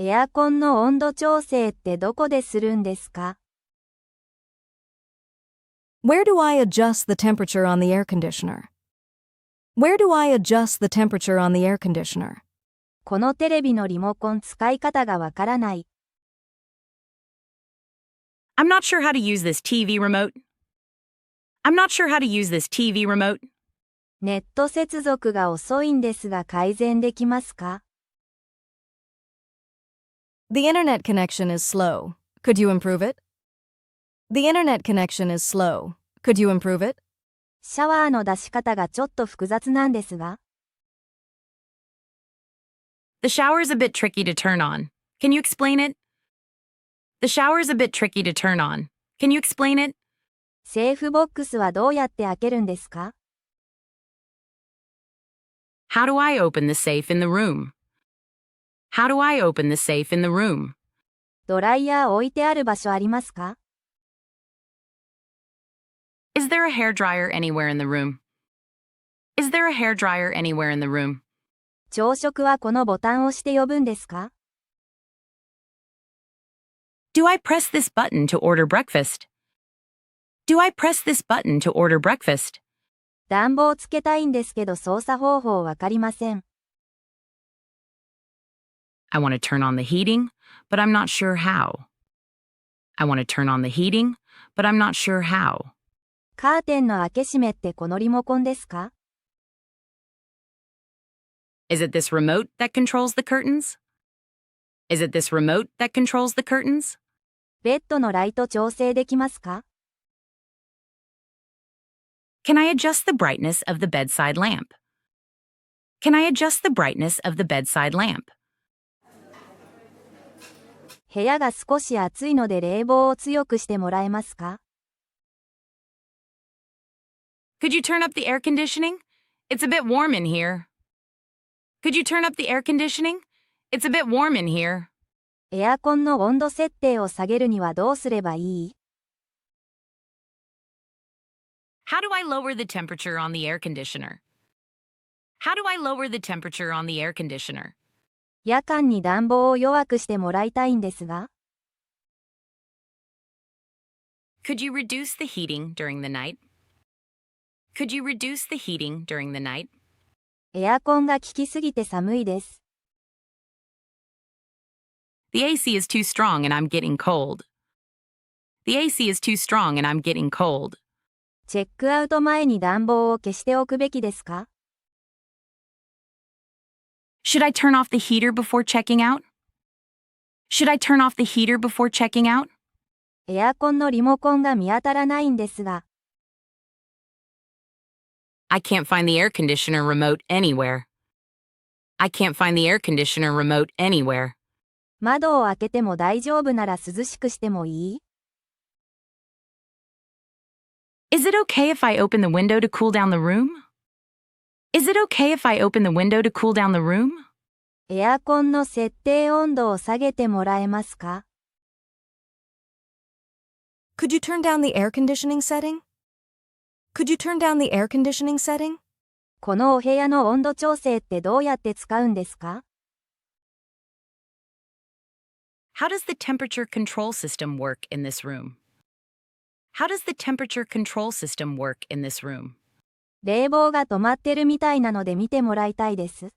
エアコンの温度調整ってどこでするんですか？ Where do I adjust the temperature on the air conditioner? Where do I adjust the temperature on the air conditioner? このテレビのリモコン使い方がわからない。I'm not sure how to use this TV remote. I'm not sure how to use this TV remote. ネット接続が遅いんですが改善できますか？ The internet connection is slow. Could you improve it? The internet connection is slow. Could you improve it? シャワーの出し方がちょっと複雑なんですが。The shower is a bit tricky to turn on. Can you explain it? The shower is a bit tricky to turn on. Can you explain it? セーフボックスはどうやって開けるんですか？ How do I open the safe in the room? How do I open the safe in the room? ドライヤー置いてある場所ありますか？ Is there a hairdryer anywhere in the room? Is there a hairdryer anywhere in the room? 朝食はこのボタンを押して呼ぶんですか？ Do I press this button to order breakfast? Do I press this button to order breakfast? 暖房つけたいんですけど操作方法わかりません。I want to turn on the heating, but I'm not sure how. I want to turn on the heating, but I'm not sure how. カーテンの開け閉めってこのリモコンですか？ Is it this remote that controls the curtains? Is it this remote that controls the curtains? ベッドのライト調整できますか？ Can I adjust the brightness of the bedside lamp? Can I adjust the brightness of the bedside lamp? 部屋が少し暑いので冷房を強くしてもらえますか？ Could you turn up the air conditioning? It's a bit warm in here. Could you turn up the air conditioning? It's a bit warm in here. エアコンの温度設定を下げるにはどうすればいい？ How do I lower the temperature on the air conditioner? How do I lower the temperature on the air conditioner? 夜間に暖房を弱くしてもらいたいんですが。Could you reduce the heating during the night? Could you reduce the heating during the night? エアコンが効きすぎて寒いです。The AC is too strong and I'm getting cold. The AC is too strong and I'm getting cold. チェックアウト前に暖房を消しておくべきですか？ Should I turn off the heater before checking out? Should I turn off the heater before checking out? エアコンのリモコンが見当たらないんですが。I can't find the air conditioner remote anywhere. I can't find the air conditioner remote anywhere. 窓を開けても大丈夫なら涼しくしてもいい？ Is it okay if I open the window to cool down the room? Is it okay if I open the window to cool down the room? エアコンの設定温度を下げてもらえますか？ Could you turn down the air conditioning setting? Could you turn down the air conditioning setting? このお部屋の温度調整ってどうやって使うんですか？ How does the temperature control system work in this room? How does the temperature control system work in this room? 冷房が止まってるみたいなので見てもらいたいです。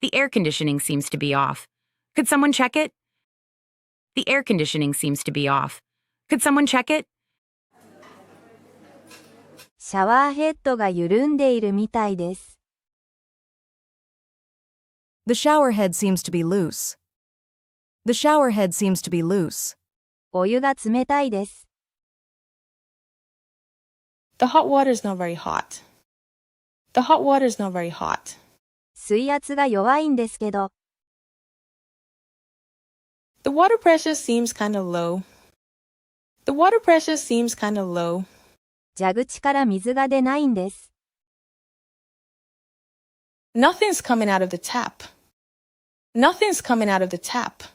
The air conditioning seems to be off. Could someone check it? The air conditioning seems to be off. Could someone check it? シャワーヘッドが緩んでいるみたいです。The shower head seems to be loose. The shower head seems to be loose. お湯が冷たいです。The hot water is not very hot. The hot water is not very hot. 水圧が弱いんですけど。The water pressure seems kind of low. The water pressure seems kind of low. 蛇口から水が出ないんです。Nothing's coming out of the tap. Nothing's coming out of the tap.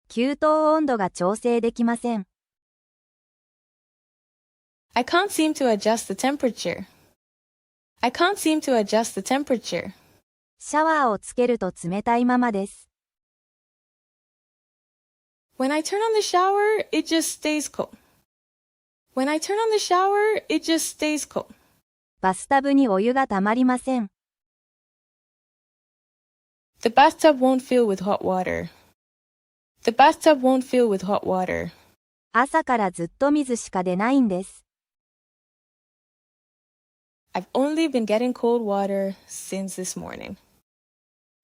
給湯温度が調整できません。I can't seem to adjust the temperature. I can't seem to adjust the temperature. シャワーをつけると冷たいままです。When I turn on the shower, it just stays cold. When I turn on the shower, it just stays cold. バスタブにお湯がたまりません。The bathtub won't fill with hot water. The bathtub won't fill with hot water. 朝からずっと水しか出ないんです。I've only been getting cold water since this morning.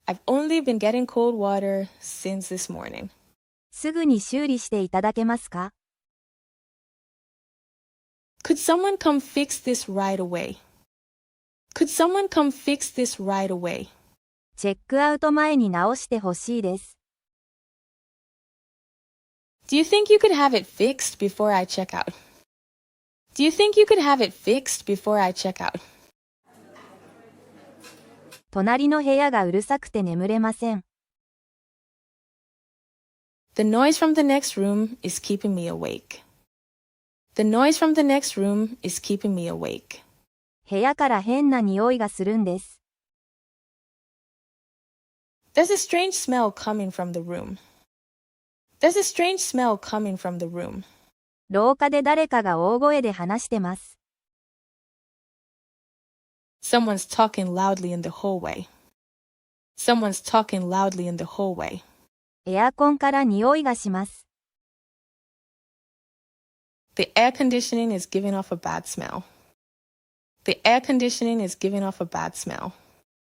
I've only been getting cold water since this morning. すぐに修理していただけますか？ Could someone come fix this right away? Could someone come fix this right away? チェックアウト前に直してほしいです。Do you think you could have it fixed before I check out? Do you think you could have it fixed before I check out? 隣の部屋がうるさくて眠れません。The noise from the next room is keeping me awake. The noise from the next room is keeping me awake. 部屋から変な匂いがするんです。There's a strange smell coming from the room. There's a strange smell coming from the room. 廊下で誰かが大声で話してます。Someone's talking loudly in the hallway. Someone's talking loudly in the hallway. エアコンから匂いがします。The air conditioning is giving off a bad smell. The air conditioning is giving off a bad smell.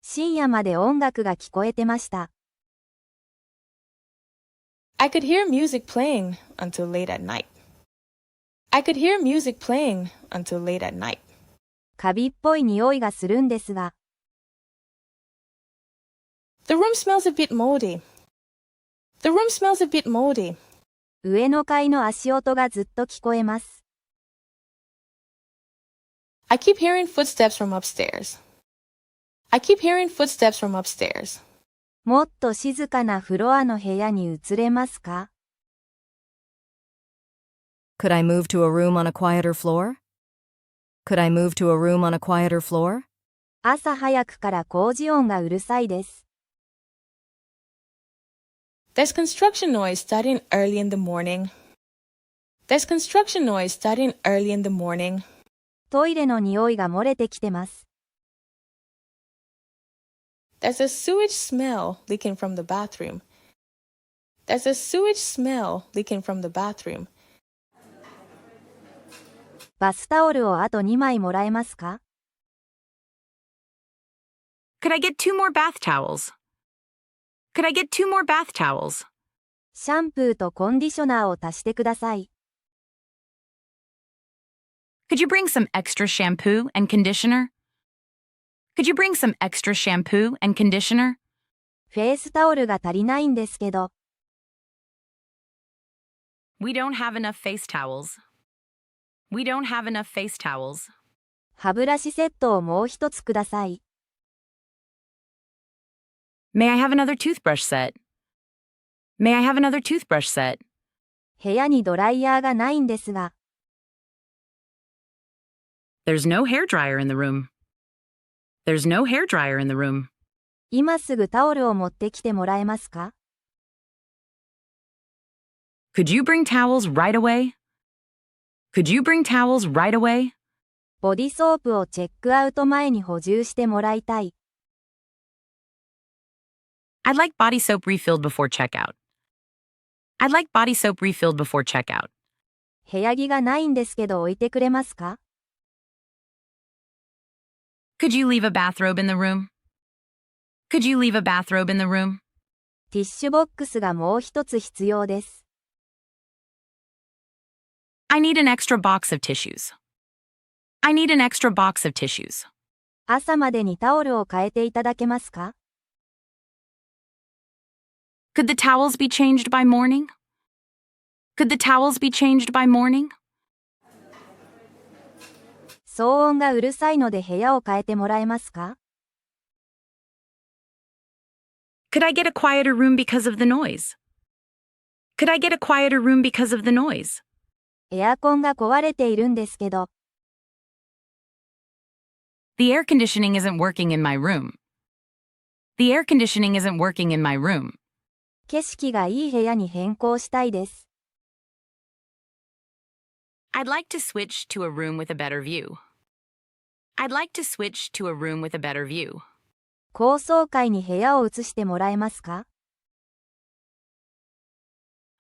深夜まで音楽が聞こえてました。I could hear music playing until late at night. I could hear music playing until late at night. カビっぽい匂いがするんですが。The room smells a bit moldy. The room smells a bit moldy. 上の階の足音がずっと聞こえます。I keep hearing footsteps from upstairs. I keep hearing footsteps from upstairs. もっと静かなフロアの部屋に移れますか？ Could I move to a room on a quieter floor? Could I move to a room on a quieter floor? 朝早くから工事音がうるさいです。There's construction noise starting early in the morning. There's construction noise starting early in the morning. トイレの匂いが漏れてきてます。There's a sewage smell leaking from the bathroom. There's a sewage smell leaking from the bathroom. バスタオルをあと2枚もらえますか？ Could I get 2 more bath towels? Could I get 2 more bath towels? シャンプーとコンディショナーを足してください。Could you bring some extra shampoo and conditioner? Could you bring some extra shampoo and conditioner? フェイスタオルが足りないんですけど。We don't have enough face towels. We don't have enough face towels. 歯ブラシセットをもう一つください。May I have another toothbrush set? May I have another toothbrush set? 部屋にドライヤーがないんですが。There's no hair dryer in the room. There's no hair dryer in the room. 今すぐタオルを持ってきてもらえますか？ Could you bring towels right away? Could you bring towels right away? ボディソープをチェックアウト前に補充してもらいたい。I'd like body soap refilled before checkout. I'd like body soap refilled before checkout. 部屋着がないんですけど置いてくれますか？ Could you leave a bathrobe in the room? Could you leave a bathrobe in the room? ティッシュボックスがもう一つ必要です。I need an extra box of tissues. I need an extra box of tissues. 朝までにタオルを変えていただけますか？ Could the towels be changed by morning? Could the towels be changed by morning? 騒音がうるさいので部屋を変えてもらえますか？ Could I get a quieter room because of the noise? Could I get a quieter room because of the noise? エアコンが壊れているんですけど。The air conditioning isn't working in my room. The air conditioning isn't working in my room. 景色がいい部屋に変更したいです。I'd like to switch to a room with a better view. I'd like to switch to a room with a better view. 高層階に部屋を移してもらえますか？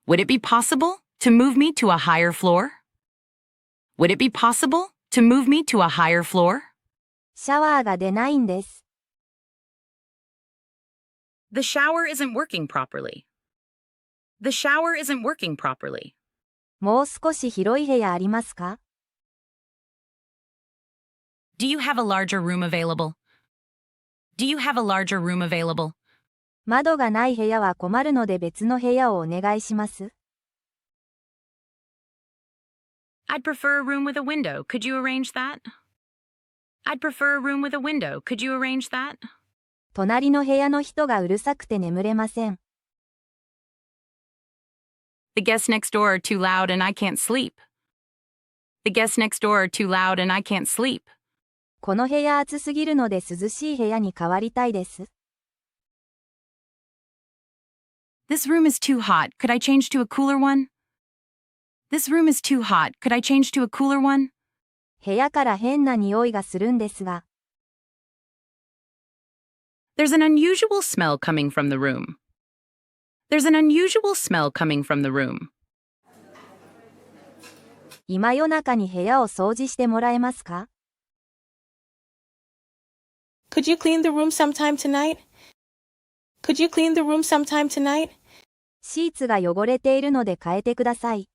Would it be possible to move me to a higher floor? Would it be possible to move me to a higher floor? シャワーが出ないんです。The shower isn't working properly. The shower isn't working properly. もう少し広い部屋ありますか？ Do you have a larger room available? Do you have a larger room available? 窓がない部屋は困るので別の部屋をお願いします。I'd prefer a room with a window. Could you arrange that? I'd prefer a room with a window. Could you arrange that? 隣の部屋の人がうるさくて眠れません。The guests next door are too loud and I can't sleep. The guests next door are too loud and I can't sleep. この部屋暑すぎるので涼しい部屋に変わりたいです。This room is too hot. Could I change to a cooler one? This room is too hot. Could I change to a cooler one? 部屋から変な匂いがするんですが。There's an unusual smell coming from the room. There's an unusual smell coming from the room. 今夜中に部屋を掃除してもらえますか？ Could you clean the room sometime tonight? Could you clean the room sometime tonight? シーツが汚れているので変えてください。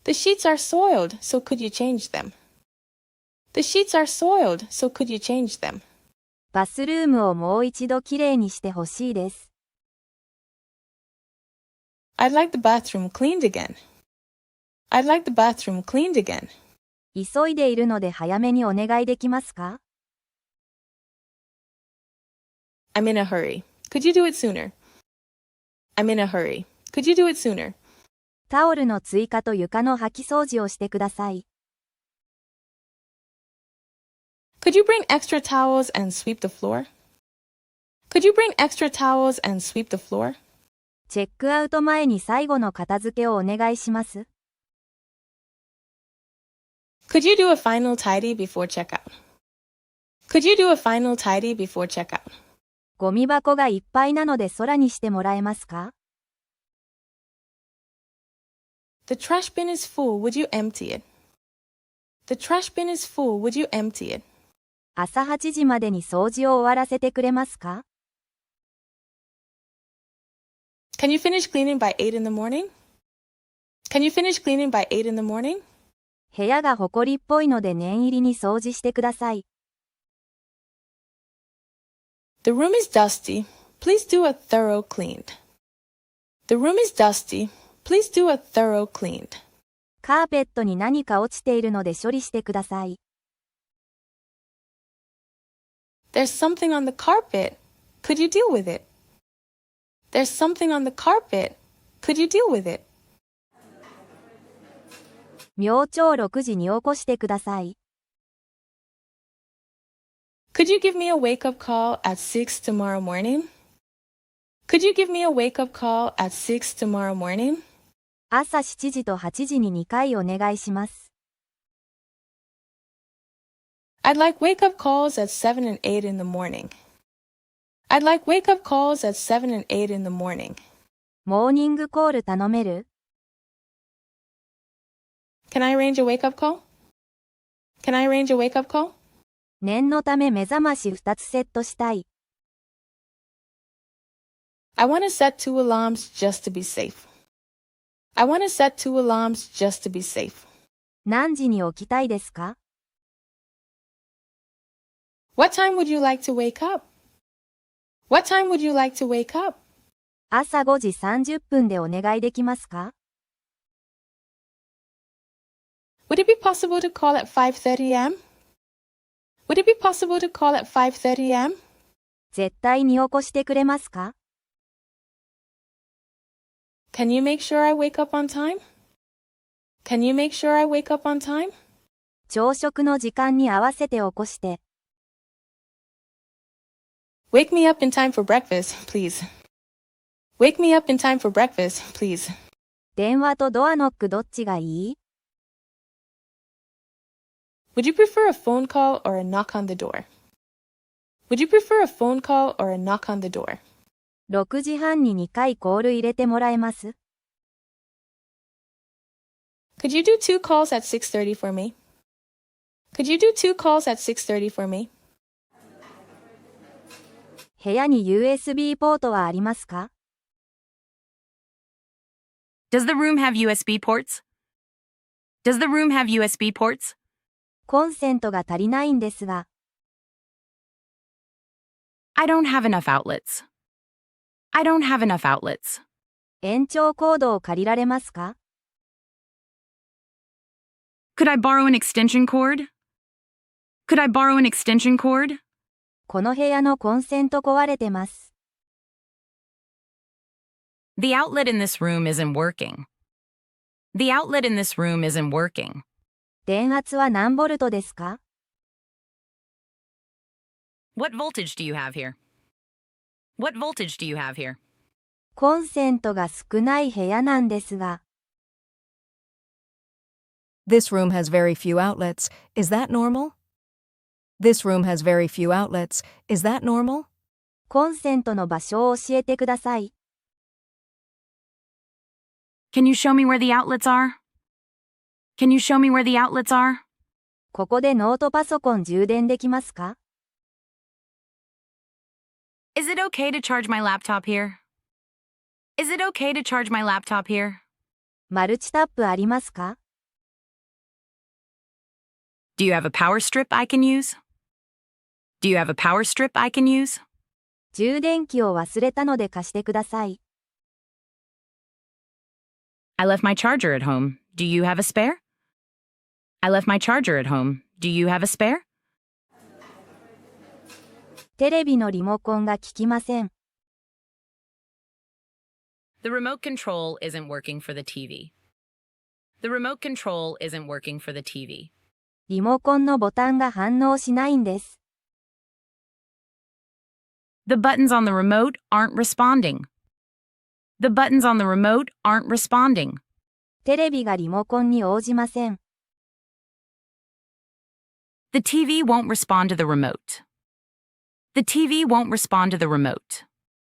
The sheets are soiled, so could you change them? The sheets are soiled, so could you change them? バスルームをもう一度きれいにしてほしいです。I'd like the bathroom cleaned again. I'd like the bathroom cleaned again. 急いでいるので早めにお願いできますか？ I'm in a hurry. Could you do it sooner? I'm in a hurry. Could you do it sooner? タオルの追加と床の掃き掃除をしてください。Could you bring extra towels and sweep the floor? Could you bring extra towels and sweep the floor? チェックアウト前に最後の片付けをお願いします。Could you do a final tidy before checkout? Could you do a final tidy before checkout? ゴミ箱がいっぱいなので空にしてもらえますか？ The trash bin is full. Would you empty it? The trash bin is full. Would you empty it? 朝8時までに掃除を終わらせてくれますか？ Can you finish cleaning by 8 in the morning? Can you finish cleaning by 8 in the morning? 部屋がほこりっぽいので念入りに掃除してください。The room is dusty. Please do a thorough clean. The room is dusty. Please do a thorough clean. カーペットに何か落ちているので処理してください。There's something on the carpet. Could you deal with it? There's something on the carpet. Could you deal with it? 明朝6時に起こしてください。Could you give me a wake-up call at 6 tomorrow morning? Could you give me a wake-up call at 6 tomorrow morning? 朝7時と8時に2回お願いします。I'd like wake-up calls at 7 and 8 in the morning. I'd like wake-up calls at 7 and 8 in the morning. モーニングコール頼める？ Can I arrange a wake-up call? Can I arrange a wake-up call? 念のため目覚まし2つセットしたい。I want to set 2 alarms just to be safe. I want to set 2 alarms just to be safe. 何時に起きたいですか？ What time would you like to wake up? What time would you like to wake up? 朝5時30分でお願いできますか？ Would it be possible to call at 5:30 a.m.? Would it be possible to call at 5:30 a.m.? 絶対に起こしてくれますか？ Can you make sure I wake up on time? Can you make sure I wake up on time? 朝食の時間に合わせて起こして。Wake me up in time for breakfast, please. Wake me up in time for breakfast, please. 電話とドアノックどっちがいい？ Would you prefer a phone call or a knock on the door? Would you prefer a phone call or a knock on the door? 6時半に2回コール入れてもらえます？ Could you do 2 calls at 6:30 for me? Could you do 2 calls at 6:30 for me? 部屋に USB ポートはありますか？ Does the room have USB ports? Does the room have USB ports? コンセントが足りないんですが。I don't have enough outlets. I don't have enough outlets. 延長コードを借りられますか？ Could I borrow an extension cord? Could I borrow an extension cord? この部屋のコンセント壊れてます。The outlet in this room isn't working. The outlet in this room isn't working. 電圧は何ボルトですか？ What voltage do you have here? What voltage do you have here? コンセントが少ない部屋なんですが。This room has very few outlets. Is that normal? This room has very few outlets. Is that normal? コンセントの場所を教えてください。Can you show me where the outlets are? Can you show me where the outlets are? ここでノートパソコン充電できますか？ Is it okay to charge my laptop here? Is it okay to charge my laptop here? マルチタップありますか？ Do you have a power strip I can use? Do you have a power strip I can use? 充電器を忘れたので貸してください。I left my charger at home. Do you have a spare? I left my charger at home. Do you have a spare? テレビのリモコンが効きません。The remote control isn't working for the TV. The remote control isn't working for the TV. リモコンのボタンが反応しないんです。The buttons on the remote aren't responding. The buttons on the remote aren't responding. テレビがリモコンに応じません。The TV won't respond to the remote. The TV won't respond to the remote.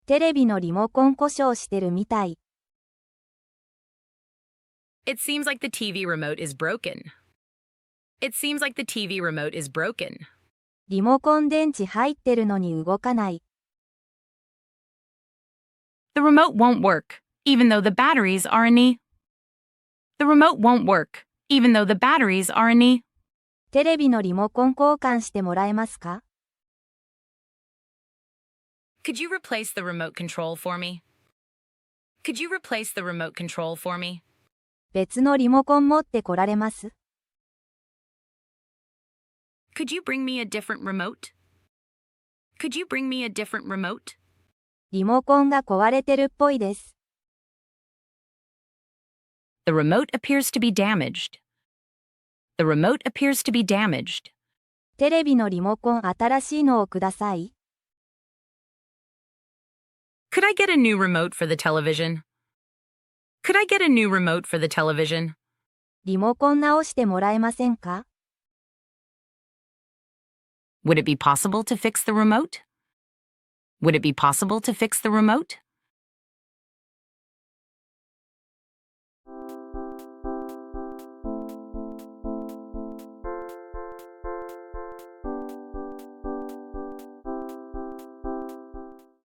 テレビのリモコン故障してるみたい。It seems like the TV remote is broken. It seems like the TV remote is broken. リモコン電池入ってるのに動かない。The remote won't work, even though the batteries are in E. The remote won't work, even though the batteries are in E. テレビのリモコン交換してもらえますか？ Could you replace the remote control for me? Could you replace the remote control for me? 別のリモコン持ってこられます？ Could you bring me a different remote? Could you bring me a different remote? リモコンが壊れてるっぽいです。The remote appears to be damaged. The remote appears to be damaged. テレビのリモコン新しいのをください。Could I get a new remote for the television? Could I get a new remote for the television? リモコン直してもらえませんか？ Would it be possible to fix the remote? Would it be possible to fix the remote?